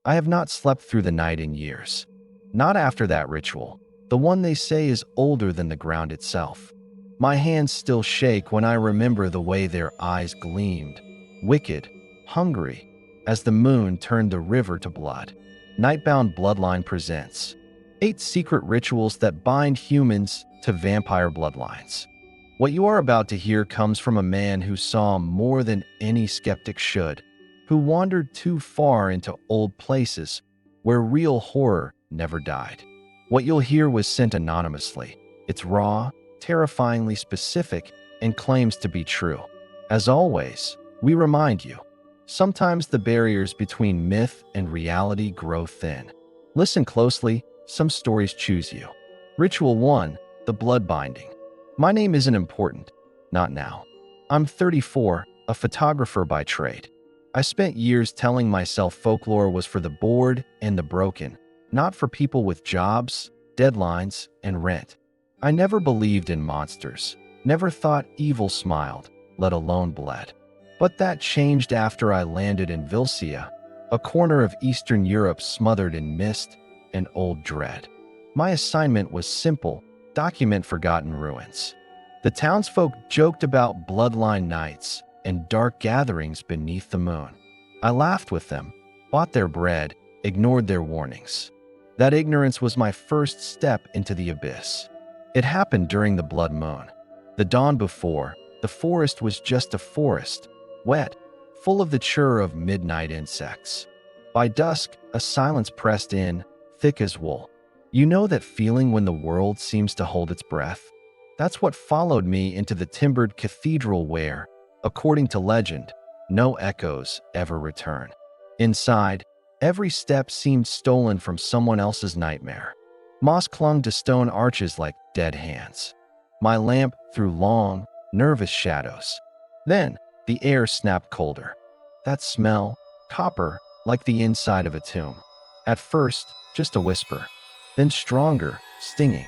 I have not slept through the night in years. Not after that ritual, the one they say is older than the ground itself. My hands still shake when I remember the way their eyes gleamed, wicked, hungry, as the moon turned the river to blood. Nightbound Bloodline presents 8 secret rituals that bind humans to vampire bloodlines. What you are about to hear comes from a man who saw more than any skeptic should, who wandered too far into old places where real horror never died. What you'll hear was sent anonymously. It's raw, terrifyingly specific, and claims to be true. As always, we remind you, sometimes the barriers between myth and reality grow thin. Listen closely, some stories choose you. Ritual 1, the blood binding. My name isn't important, not now. I'm 34, a photographer by trade. I spent years telling myself folklore was for the bored and the broken, not for people with jobs, deadlines, and rent. I never believed in monsters, never thought evil smiled, let alone bled. But that changed after I landed in Vilcia, a corner of Eastern Europe smothered in mist and old dread. My assignment was simple: document forgotten ruins. The townsfolk joked about bloodline nights and dark gatherings beneath the moon. I laughed with them, bought their bread, ignored their warnings. That ignorance was my first step into the abyss. It happened during the blood moon. The dawn before, the forest was just a forest, wet, full of the chirr of midnight insects. By dusk, a silence pressed in, thick as wool. You know that feeling when the world seems to hold its breath? That's what followed me into the timbered cathedral where, according to legend, no echoes ever return. Inside, every step seemed stolen from someone else's nightmare. Moss clung to stone arches like dead hands. My lamp threw long, nervous shadows. Then, the air snapped colder. That smell, copper, like the inside of a tomb. At first, just a whisper. Then stronger, stinging.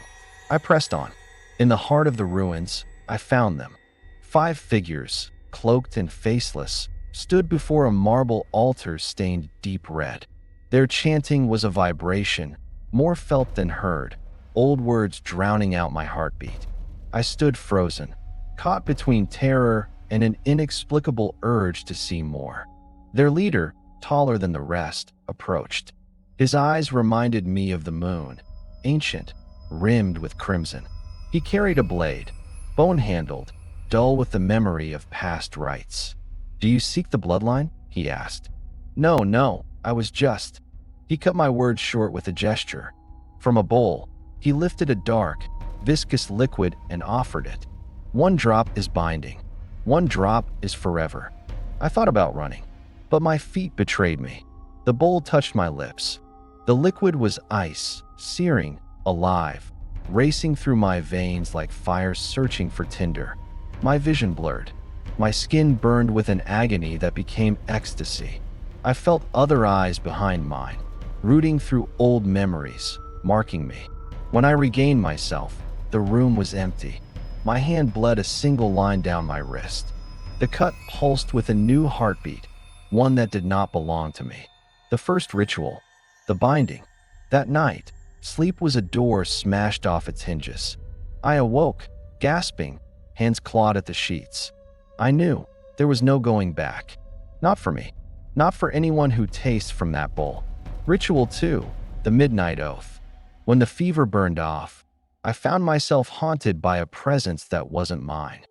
I pressed on. In the heart of the ruins, I found them. 5 figures, cloaked and faceless, stood before a marble altar stained deep red. Their chanting was a vibration, more felt than heard, old words drowning out my heartbeat. I stood frozen, caught between terror and an inexplicable urge to see more. Their leader, taller than the rest, approached. His eyes reminded me of the moon, ancient, rimmed with crimson. He carried a blade, bone-handled, dull with the memory of past rites. "Do you seek the bloodline?" he asked. No, I was just." He cut my words short with a gesture. From a bowl, he lifted a dark, viscous liquid and offered it. "1 drop is binding. 1 drop is forever." I thought about running, but my feet betrayed me. The bowl touched my lips. The liquid was ice, searing, alive, racing through my veins like fire searching for tinder. My vision blurred. My skin burned with an agony that became ecstasy. I felt other eyes behind mine, rooting through old memories, marking me. When I regained myself, the room was empty. My hand bled a single line down my wrist. The cut pulsed with a new heartbeat, one that did not belong to me. The first ritual, the binding. That night, sleep was a door smashed off its hinges. I awoke, gasping, hands clawed at the sheets. I knew there was no going back. Not for me. Not for anyone who tastes from that bowl. Ritual 2, the midnight oath. When the fever burned off, I found myself haunted by a presence that wasn't mine.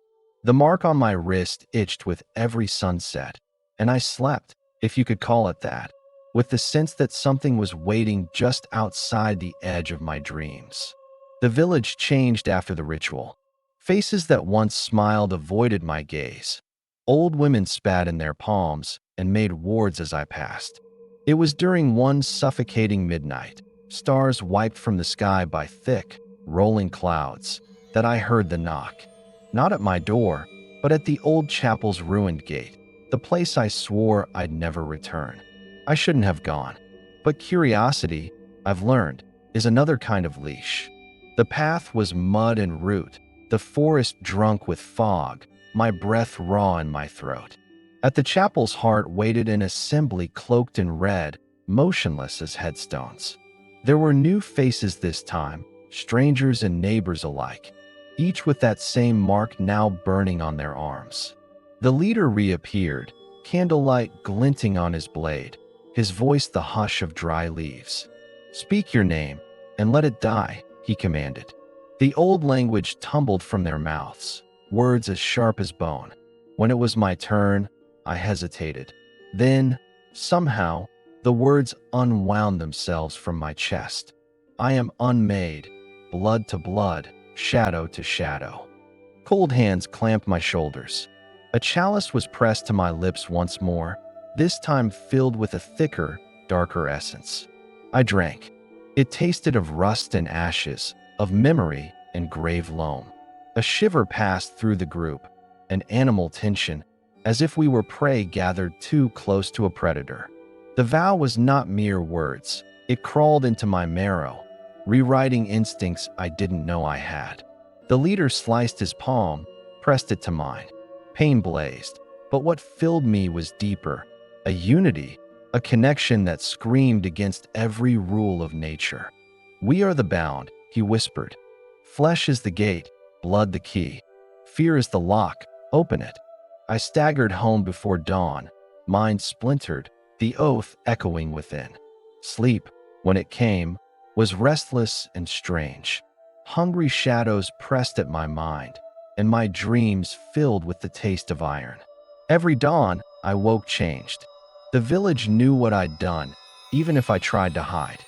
The mark on my wrist itched with every sunset, and I slept, if you could call it that, with the sense that something was waiting just outside the edge of my dreams. The village changed after the ritual. Faces that once smiled avoided my gaze. Old women spat in their palms and made wards as I passed. It was during one suffocating midnight, stars wiped from the sky by thick, rolling clouds, that I heard the knock. Not at my door, but at the old chapel's ruined gate, the place I swore I'd never return. I shouldn't have gone. But curiosity, I've learned, is another kind of leash. The path was mud and root, the forest drunk with fog, my breath raw in my throat. At the chapel's heart waited an assembly cloaked in red, motionless as headstones. There were new faces this time, strangers and neighbors alike, each with that same mark now burning on their arms. The leader reappeared, candlelight glinting on his blade, his voice the hush of dry leaves. "Speak your name, and let it die," he commanded. The old language tumbled from their mouths, words as sharp as bone. When it was my turn, I hesitated. Then, somehow, the words unwound themselves from my chest. "I am unmade, blood to blood, shadow to shadow." Cold hands clamped my shoulders. A chalice was pressed to my lips once more, this time filled with a thicker, darker essence. I drank. It tasted of rust and ashes, of memory and grave loam. A shiver passed through the group, an animal tension, as if we were prey gathered too close to a predator. The vow was not mere words. It crawled into my marrow, rewriting instincts I didn't know I had. The leader sliced his palm, pressed it to mine. Pain blazed, but what filled me was deeper, a unity, a connection that screamed against every rule of nature. "We are the bound," he whispered. "Flesh is the gate, blood the key. Fear is the lock, open it." I staggered home before dawn, mind splintered, the oath echoing within. Sleep, when it came, was restless and strange. Hungry shadows pressed at my mind, and my dreams filled with the taste of iron. Every dawn, I woke changed. The village knew what I'd done, even if I tried to hide.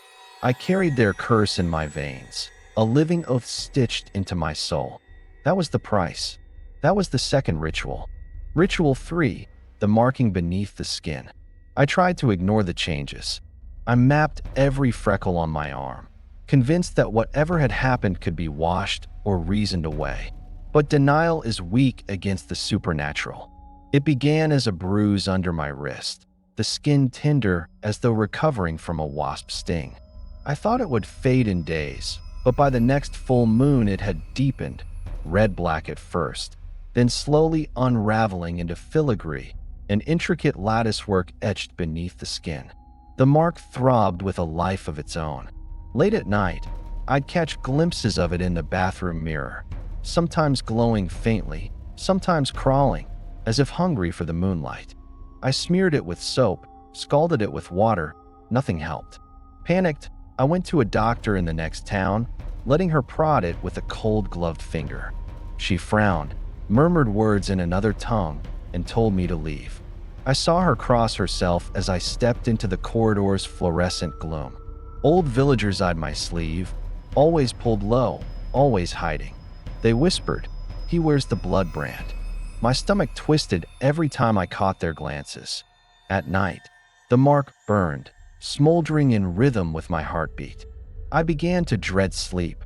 I carried their curse in my veins, a living oath stitched into my soul. That was the price. That was the second ritual. Ritual 3, the marking beneath the skin. I tried to ignore the changes. I mapped every freckle on my arm, convinced that whatever had happened could be washed or reasoned away. But denial is weak against the supernatural. It began as a bruise under my wrist, the skin tender as though recovering from a wasp sting. I thought it would fade in days, but by the next full moon it had deepened, red-black at first, then slowly unraveling into filigree, an intricate latticework etched beneath the skin. The mark throbbed with a life of its own. Late at night, I'd catch glimpses of it in the bathroom mirror, sometimes glowing faintly, sometimes crawling, as if hungry for the moonlight. I smeared it with soap, scalded it with water, nothing helped. Panicked, I went to a doctor in the next town, letting her prod it with a cold-gloved finger. She frowned, murmured words in another tongue, and told me to leave. I saw her cross herself as I stepped into the corridor's fluorescent gloom. Old villagers eyed my sleeve, always pulled low, always hiding. They whispered, "He wears the blood brand." My stomach twisted every time I caught their glances. At night, the mark burned, smoldering in rhythm with my heartbeat. I began to dread sleep,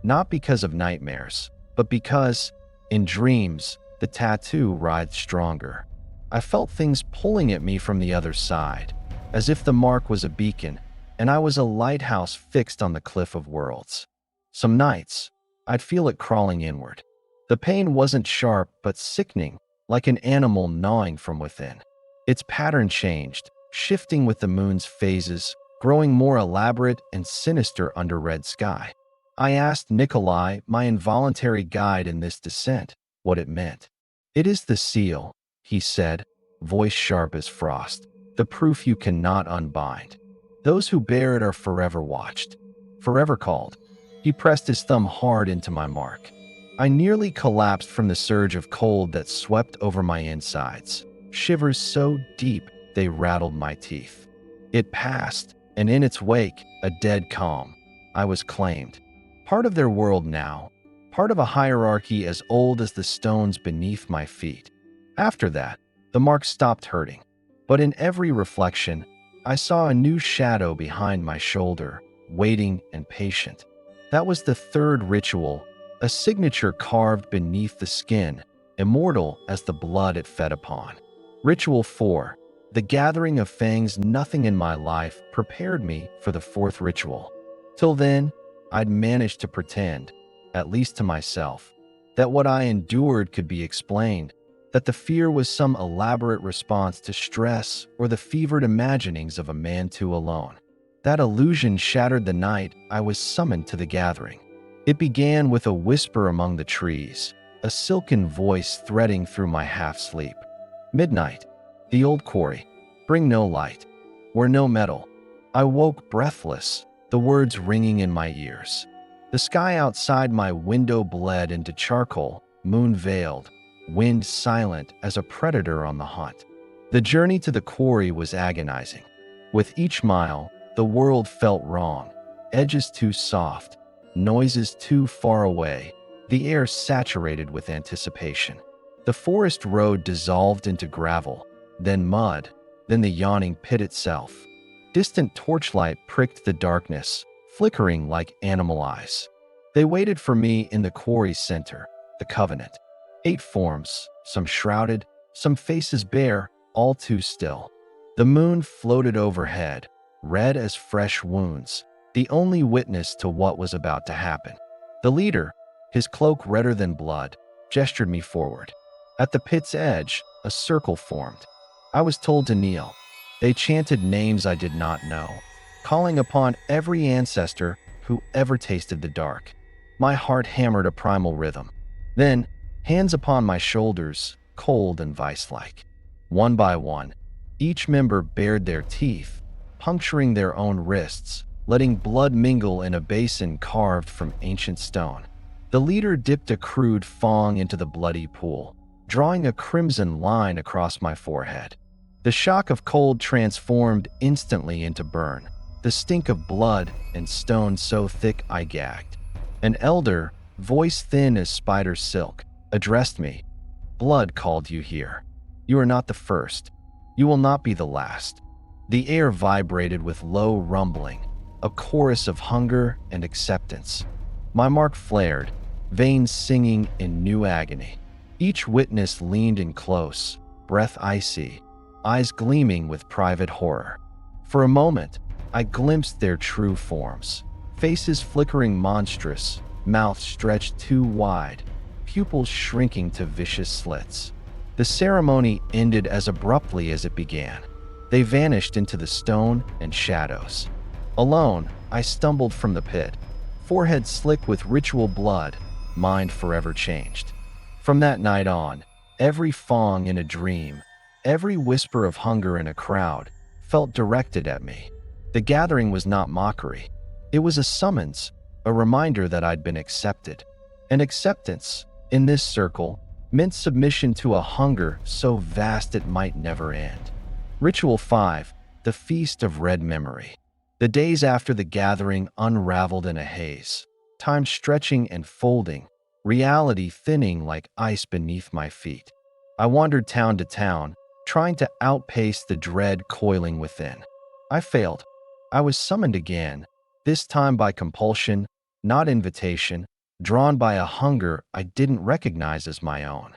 not because of nightmares, but because, in dreams, the tattoo writhed stronger. I felt things pulling at me from the other side, as if the mark was a beacon, and I was a lighthouse fixed on the cliff of worlds. Some nights, I'd feel it crawling inward. The pain wasn't sharp, but sickening, like an animal gnawing from within. Its pattern changed, shifting with the moon's phases, growing more elaborate and sinister under red sky. I asked Nikolai, my involuntary guide in this descent, what it meant. "It is the seal," he said, voice sharp as frost, "the proof you cannot unbind. Those who bear it are forever watched, forever called." He pressed his thumb hard into my mark. I nearly collapsed from the surge of cold that swept over my insides, shivers so deep they rattled my teeth. It passed, and in its wake, a dead calm. I was claimed. Part of their world now, part of a hierarchy as old as the stones beneath my feet. After that, the mark stopped hurting. But in every reflection, I saw a new shadow behind my shoulder, waiting and patient. That was the third ritual, a signature carved beneath the skin, immortal as the blood it fed upon. Ritual 4, the gathering of fangs. Nothing in my life prepared me for the fourth ritual. Till then, I'd managed to pretend, at least to myself, that what I endured could be explained, that the fear was some elaborate response to stress or the fevered imaginings of a man too alone. That illusion shattered the night I was summoned to the gathering. It began with a whisper among the trees, a silken voice threading through my half-sleep. Midnight, the old quarry, bring no light, where no metal. I woke breathless, the words ringing in my ears. The sky outside my window bled into charcoal, moon veiled, wind silent as a predator on the hunt. The journey to the quarry was agonizing. With each mile, the world felt wrong, edges too soft, noises too far away, the air saturated with anticipation. The forest road dissolved into gravel, then mud, then the yawning pit itself. Distant torchlight pricked the darkness, flickering like animal eyes. They waited for me in the quarry's center, the Covenant. 8 forms, some shrouded, some faces bare, all too still. The moon floated overhead, red as fresh wounds, the only witness to what was about to happen. The leader, his cloak redder than blood, gestured me forward. At the pit's edge, a circle formed. I was told to kneel. They chanted names I did not know, calling upon every ancestor who ever tasted the dark. My heart hammered a primal rhythm. Then, hands upon my shoulders, cold and vice-like. One by one, each member bared their teeth, puncturing their own wrists, letting blood mingle in a basin carved from ancient stone. The leader dipped a crude fong into the bloody pool, drawing a crimson line across my forehead. The shock of cold transformed instantly into burn, the stink of blood and stone so thick I gagged. An elder, voice thin as spider silk, addressed me. Blood called you here. You are not the first. You will not be the last. The air vibrated with low rumbling, a chorus of hunger and acceptance. My mark flared, veins singing in new agony. Each witness leaned in close, breath icy, eyes gleaming with private horror. For a moment, I glimpsed their true forms, faces flickering monstrous, mouths stretched too wide, pupils shrinking to vicious slits. The ceremony ended as abruptly as it began. They vanished into the stone and shadows. Alone, I stumbled from the pit, forehead slick with ritual blood, mind forever changed. From that night on, every fong in a dream, every whisper of hunger in a crowd, felt directed at me. The gathering was not mockery. It was a summons, a reminder that I'd been accepted. And acceptance, in this circle, meant submission to a hunger so vast it might never end. Ritual 5, the Feast of Red Memory. The days after the gathering unraveled in a haze, time stretching and folding, reality thinning like ice beneath my feet. I wandered town to town, trying to outpace the dread coiling within. I failed. I was summoned again, this time by compulsion, not invitation, drawn by a hunger I didn't recognize as my own.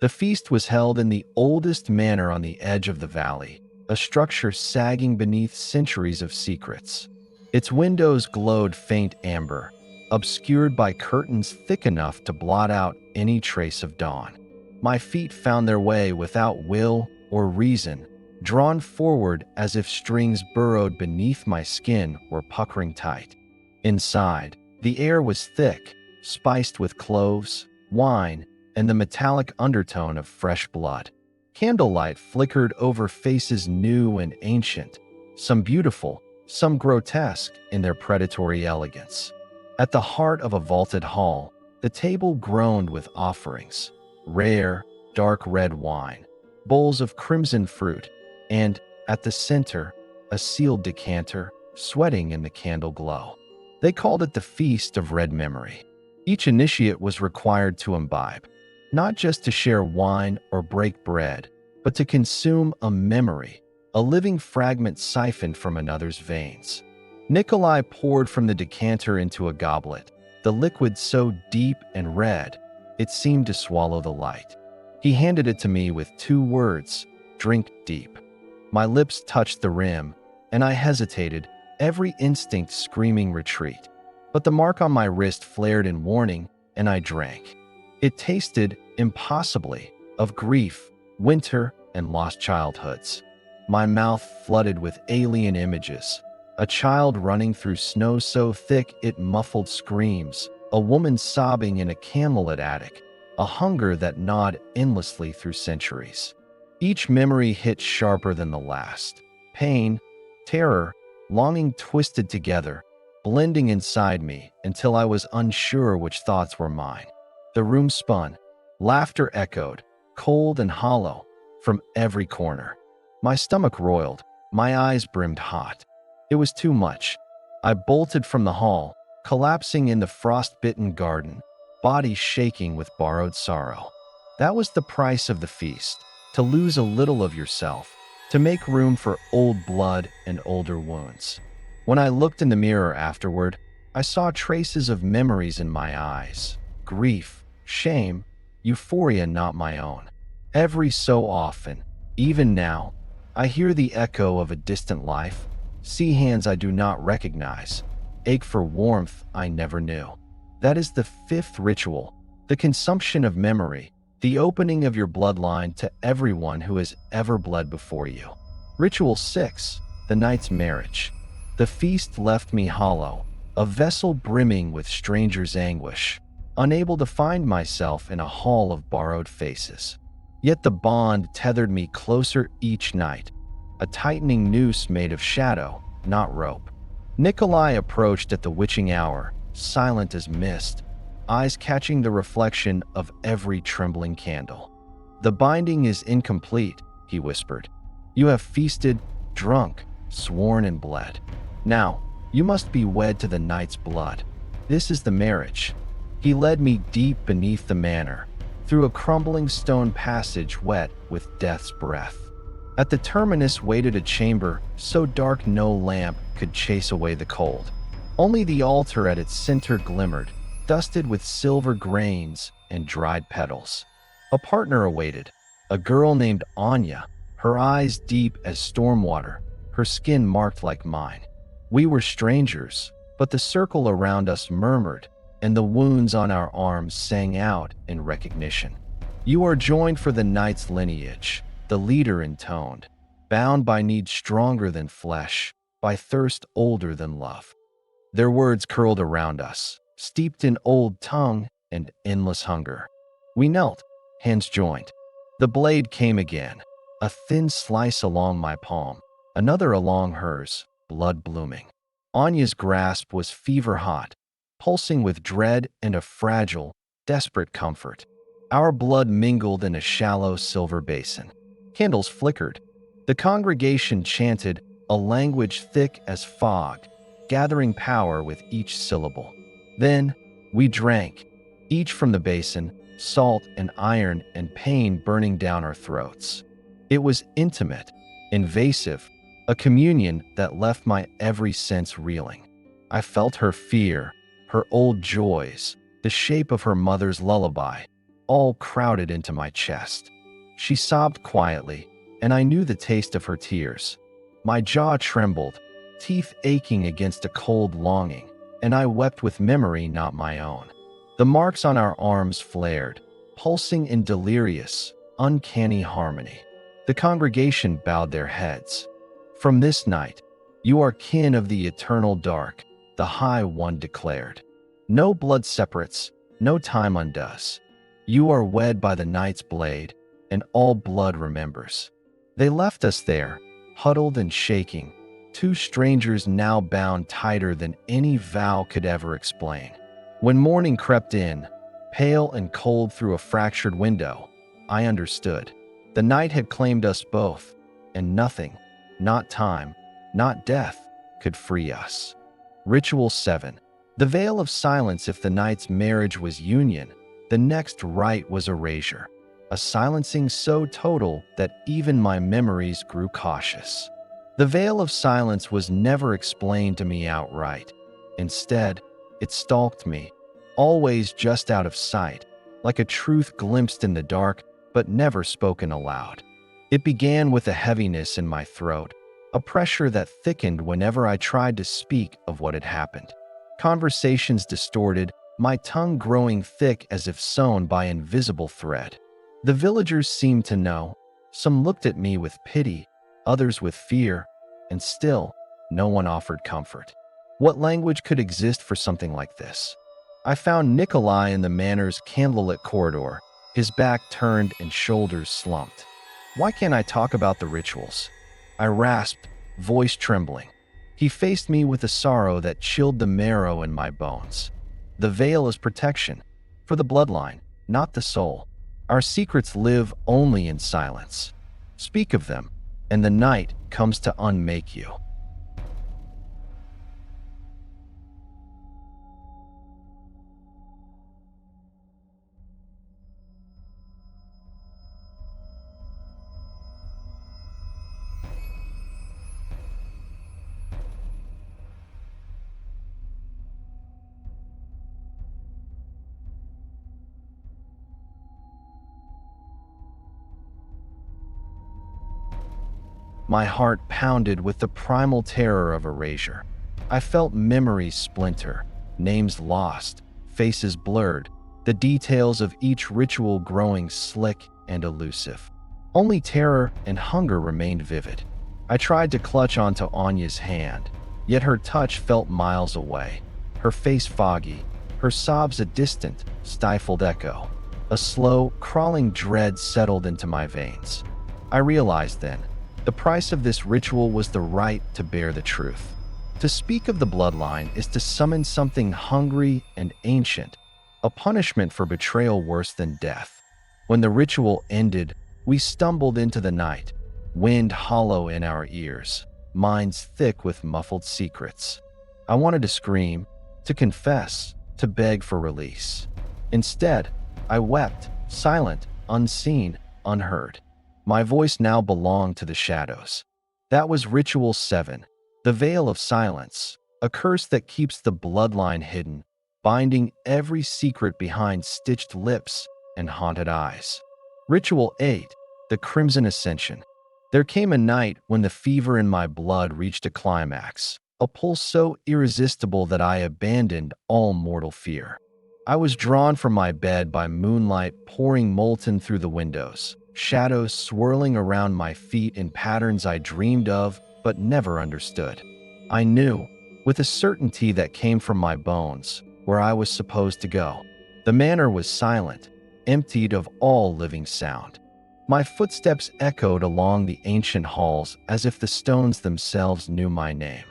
The feast was held in the oldest manor on the edge of the valley, a structure sagging beneath centuries of secrets. Its windows glowed faint amber, obscured by curtains thick enough to blot out any trace of dawn. My feet found their way without will or reason, drawn forward as if strings burrowed beneath my skin were puckering tight. Inside, the air was thick, spiced with cloves, wine, and the metallic undertone of fresh blood. Candlelight flickered over faces new and ancient, some beautiful, some grotesque in their predatory elegance. At the heart of a vaulted hall, the table groaned with offerings, rare, dark red wine, bowls of crimson fruit, and, at the center, a sealed decanter, sweating in the candle glow. They called it the Feast of Red Memory. Each initiate was required to imbibe, not just to share wine or break bread, but to consume a memory, a living fragment siphoned from another's veins. Nikolai poured from the decanter into a goblet, the liquid so deep and red, it seemed to swallow the light. He handed it to me with 2 words, "Drink deep." My lips touched the rim, and I hesitated, every instinct screaming retreat. But the mark on my wrist flared in warning, and I drank. It tasted, impossibly, of grief, winter, and lost childhoods. My mouth flooded with alien images. A child running through snow so thick it muffled screams, a woman sobbing in a candlelit attic, a hunger that gnawed endlessly through centuries. Each memory hit sharper than the last. Pain, terror, longing twisted together, blending inside me until I was unsure which thoughts were mine. The room spun. Laughter echoed, cold and hollow, from every corner. My stomach roiled. My eyes brimmed hot. It was too much. I bolted from the hall, collapsing in the frost-bitten garden, body shaking with borrowed sorrow. That was the price of the feast, to lose a little of yourself, to make room for old blood and older wounds. When I looked in the mirror afterward, I saw traces of memories in my eyes. Grief, shame, euphoria not my own. Every so often, even now, I hear the echo of a distant life, see hands I do not recognize, ache for warmth I never knew. That is the fifth ritual, the consumption of memory, the opening of your bloodline to everyone who has ever bled before you. Ritual 6, the night's marriage. The feast left me hollow, a vessel brimming with strangers' anguish, unable to find myself in a hall of borrowed faces. Yet the bond tethered me closer each night, a tightening noose made of shadow, not rope. Nikolai approached at the witching hour, silent as mist, eyes catching the reflection of every trembling candle. "The binding is incomplete," he whispered. "You have feasted, drunk, sworn and bled. Now, you must be wed to the night's blood. This is the marriage." He led me deep beneath the manor, through a crumbling stone passage wet with death's breath. At the terminus waited a chamber so dark no lamp could chase away the cold. Only the altar at its center glimmered, dusted with silver grains and dried petals. A partner awaited, a girl named Anya, her eyes deep as storm water, her skin marked like mine. We were strangers, but the circle around us murmured, and the wounds on our arms sang out in recognition. "You are joined for the night's lineage," the leader intoned, "bound by need stronger than flesh, by thirst older than love." Their words curled around us, steeped in old tongue and endless hunger. We knelt, hands joined. The blade came again, a thin slice along my palm, another along hers, blood blooming. Anya's grasp was fever hot, pulsing with dread and a fragile, desperate comfort. Our blood mingled in a shallow silver basin. Candles flickered. The congregation chanted, a language thick as fog, gathering power with each syllable. Then we drank, each from the basin, salt and iron and pain burning down our throats. It was intimate, invasive, a communion that left my every sense reeling. I felt her fear, her old joys, the shape of her mother's lullaby, all crowded into my chest. She sobbed quietly, and I knew the taste of her tears. My jaw trembled, teeth aching against a cold longing, and I wept with memory not my own. The marks on our arms flared, pulsing in delirious, uncanny harmony. The congregation bowed their heads. "From this night, you are kin of the eternal dark," the High One declared. "No blood separates, no time undoes. You are wed by the night's blade, and all blood remembers." They left us there, huddled and shaking, two strangers now bound tighter than any vow could ever explain. When morning crept in, pale and cold through a fractured window, I understood. The night had claimed us both, and nothing, not time, not death, could free us. Ritual 7. The veil of silence. If the night's marriage was union, the next rite was erasure, a silencing so total that even my memories grew cautious. The veil of silence was never explained to me outright. Instead, it stalked me, always just out of sight, like a truth glimpsed in the dark but never spoken aloud. It began with a heaviness in my throat, a pressure that thickened whenever I tried to speak of what had happened. Conversations distorted, my tongue growing thick as if sewn by invisible thread. The villagers seemed to know. Some looked at me with pity, others with fear, and still, no one offered comfort. What language could exist for something like this? I found Nikolai in the manor's candlelit corridor, his back turned and shoulders slumped. Why can't I talk about the rituals? I rasped, voice trembling. He faced me with a sorrow that chilled the marrow in my bones. The veil is protection, for the bloodline, not the soul. Our secrets live only in silence. Speak of them, and the night comes to unmake you. My heart pounded with the primal terror of erasure. I felt memories splinter, names lost, faces blurred, the details of each ritual growing slick and elusive. Only terror and hunger remained vivid. I tried to clutch onto Anya's hand, yet her touch felt miles away, her face foggy, her sobs a distant, stifled echo. A slow, crawling dread settled into my veins. I realized then, the price of this ritual was the right to bear the truth. To speak of the bloodline is to summon something hungry and ancient, a punishment for betrayal worse than death. When the ritual ended, we stumbled into the night, wind hollow in our ears, minds thick with muffled secrets. I wanted to scream, to confess, to beg for release. Instead, I wept, silent, unseen, unheard. My voice now belonged to the shadows. That was Ritual 7, the Veil of Silence, a curse that keeps the bloodline hidden, binding every secret behind stitched lips and haunted eyes. Ritual 8, the Crimson Ascension. There came a night when the fever in my blood reached a climax, a pulse so irresistible that I abandoned all mortal fear. I was drawn from my bed by moonlight pouring molten through the windows, shadows swirling around my feet in patterns I dreamed of but never understood. I knew, with a certainty that came from my bones, where I was supposed to go. The manor was silent, emptied of all living sound. My footsteps echoed along the ancient halls as if the stones themselves knew my name.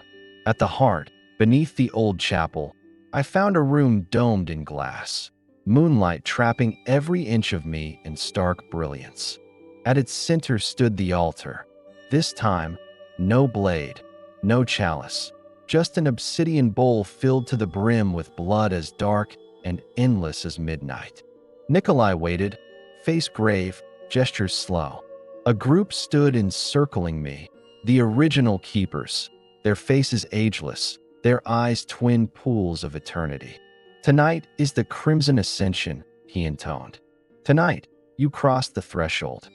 At the heart, beneath the old chapel, I found a room domed in glass, moonlight trapping every inch of me in stark brilliance. At its center stood the altar. This time, no blade, no chalice, just an obsidian bowl filled to the brim with blood as dark and endless as midnight. Nikolai waited, face grave, gestures slow. A group stood encircling me, the original keepers, their faces ageless, their eyes twin pools of eternity. Tonight is the Crimson Ascension, he intoned. Tonight, you cross the threshold.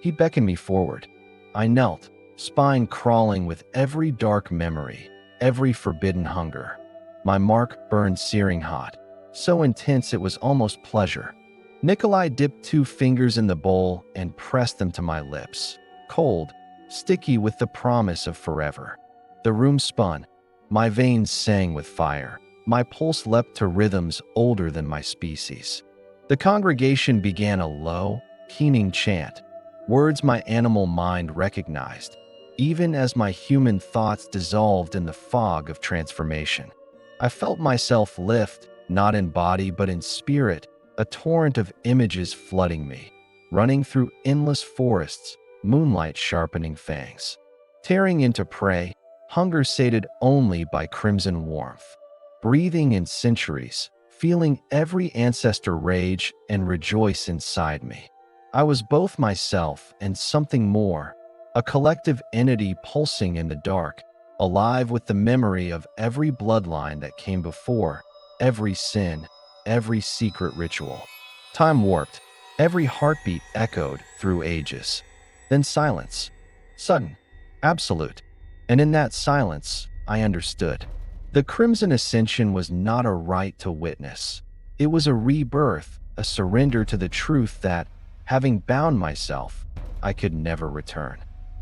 He beckoned me forward. I knelt, spine crawling with every dark memory, every forbidden hunger. My mark burned searing hot, so intense it was almost pleasure. Nikolai dipped 2 fingers in the bowl and pressed them to my lips, cold, sticky with the promise of forever. The room spun. My veins sang with fire. My pulse leapt to rhythms older than my species. The congregation began a low, keening chant, words my animal mind recognized, even as my human thoughts dissolved in the fog of transformation. I felt myself lift, not in body but in spirit, a torrent of images flooding me, running through endless forests, moonlight sharpening fangs. Tearing into prey, hunger sated only by crimson warmth. Breathing in centuries, feeling every ancestor rage and rejoice inside me. I was both myself and something more, a collective entity pulsing in the dark, alive with the memory of every bloodline that came before, every sin, every secret ritual. Time warped, every heartbeat echoed through ages. Then silence, sudden, absolute. And in that silence, I understood. The Crimson Ascension was not a right to witness. It was a rebirth, a surrender to the truth that, Having bound myself, I could never return.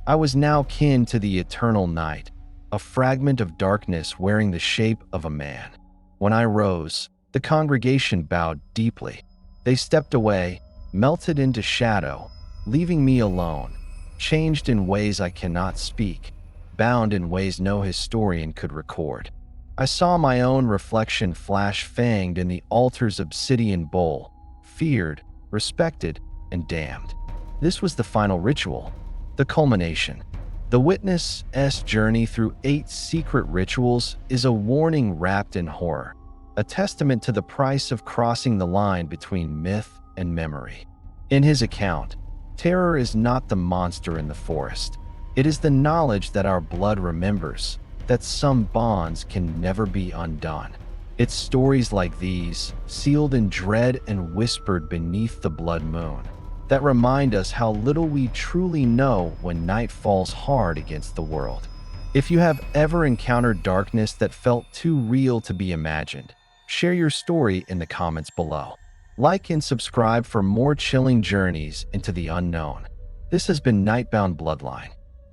I was now kin to the eternal night, a fragment of darkness wearing the shape of a man. When I rose, the congregation bowed deeply. They stepped away, melted into shadow, leaving me alone, changed in ways I cannot speak, bound in ways no historian could record. I saw my own reflection flash fanged in the altar's obsidian bowl, feared, respected, and damned. This was the final ritual, the culmination. The witness's journey through 8 secret rituals is a warning wrapped in horror, a testament to the price of crossing the line between myth and memory. In his account, terror is not the monster in the forest. It is the knowledge that our blood remembers, that some bonds can never be undone. It's stories like these, sealed in dread and whispered beneath the blood moon, that remind us how little we truly know when night falls hard against the world. If you have ever encountered darkness that felt too real to be imagined, share your story in the comments below. Like and subscribe for more chilling journeys into the unknown. This has been Nightbound Bloodline.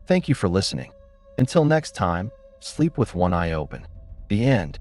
Thank you for listening. Until next time, sleep with one eye open. The end.